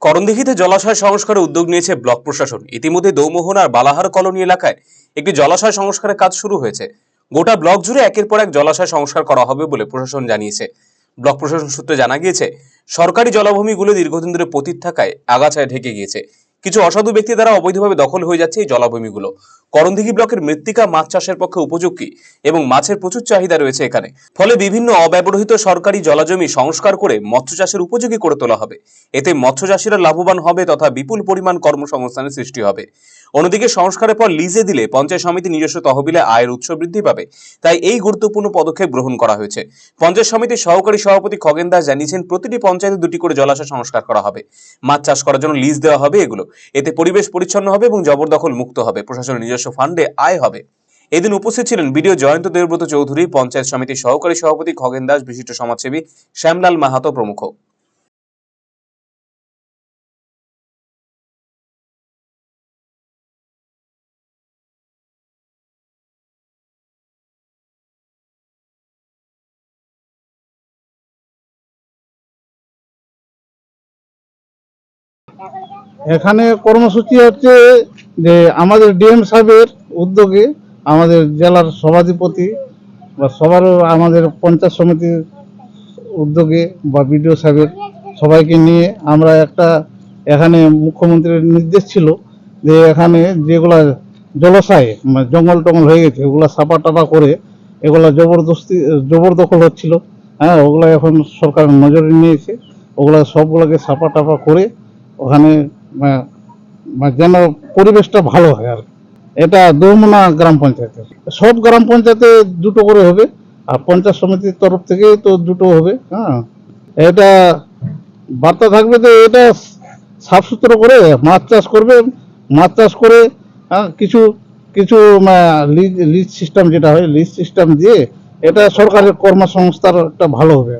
করণদিঘিতে জলাশয় সংস্কারে উদ্যোগ নিয়েছে ব্লক প্রশাসন। ইতিমধ্যে দৌমোহন আর বালাহার কলোনি এলাকায় একটি জলাশয় সংস্কারের কাজ শুরু হয়েছে। গোটা ব্লক জুড়ে একের পর এক জলাশয় সংস্কার করা হবে বলে প্রশাসন জানিয়েছে। ব্লক প্রশাসন সূত্রে জানা গিয়েছে, সরকারি জলাভূমিগুলো দীর্ঘদিন ধরে পতিত থাকায় আগাছায় ঢেকে গিয়েছে। কিছু অসাধু ব্যক্তি দ্বারা অবৈধভাবে দখল হয়ে যাচ্ছে এই জলাভূমিগুলো। করণদিঘি ব্লকের মৃত্তিকা মাছ চাষের পক্ষে উপযোগী এবং মাছের প্রচুর চাহিদা রয়েছে এখানে। ফলে বিভিন্ন অব্যবহৃত সরকারি জলাজমি সংস্কার করে মৎস্য চাষের উপযোগী করে তোলা হবে। এতে মৎস্য চাষীরা লাভবান হবে তথা বিপুল পরিমাণ কর্মসংস্থানের সৃষ্টি হবে। অন্যদিকে সংস্কারের পর লিজে দিলে পঞ্চায়েত সমিতি নিজস্ব তহবিলে আয়ের উৎস বৃদ্ধি পাবে। তাই এই গুরুত্বপূর্ণ পদক্ষেপ গ্রহণ করা হয়েছে। পঞ্চায়েত সমিতির সহকারী সভাপতি খগেন দাস জানিয়েছেন, প্রতিটি পঞ্চায়েতে 2টি করে জলাশয় সংস্কার করা হবে। মাছ চাষ করার জন্য লিজ দেওয়া হবে এগুলো। এতে পরিবেশ পরিচ্ছন্ন হবে এবং জবরদখল মুক্ত হবে। প্রশাসনের নিজস্ব ফান্ডে আয় হবে। এদিন উপস্থিত ছিলেন বিডিও জয়ন্ত দেবব্রত চৌধুরী, পঞ্চায়েত সমিতির সহকারী সভাপতি খগেন দাস, বিশিষ্ট সমাজসেবী শ্যামলাল মাহাতো প্রমুখ। এখানে কর্মসূচি হচ্ছে যে আমাদের ডিএম সাহেবের উদ্যোগে আমাদের জেলার সভাধিপতি বা সবারও আমাদের পঞ্চায়েত সমিতির উদ্যোগে বা বিডিও সাহেবের সবাইকে নিয়ে আমরা একটা এখানে মুখ্যমন্ত্রীর নির্দেশ ছিল যে এখানে যেগুলা জলাশয় মানে জঙ্গল টঙ্গল হয়ে গেছে ওগুলা সাপা টাপা করে এগুলা জবরদখল হচ্ছিল। হ্যাঁ, ওগুলা এখন সরকার নজরে নিয়েছে। ওগুলা সবগুলোকে সাপা টাপা করে ওখানে যেন পরিবেশটা ভালো হয়। আর এটা দৌমোনা গ্রাম পঞ্চায়েতের, সব গ্রাম পঞ্চায়েতে 2টো করে হবে, আর পঞ্চায়েত সমিতির তরফ থেকে তো 2টো হবে। হ্যাঁ, এটা বার্তা থাকবে যে এটা সাফ সুতরো করে মাছ চাষ করবে। মাছ চাষ করে কিছু কিছু লিজ সিস্টেম যেটা হয় লিজ সিস্টেম দিয়ে এটা সরকারের কর্মসংস্থার একটা ভালো হবে।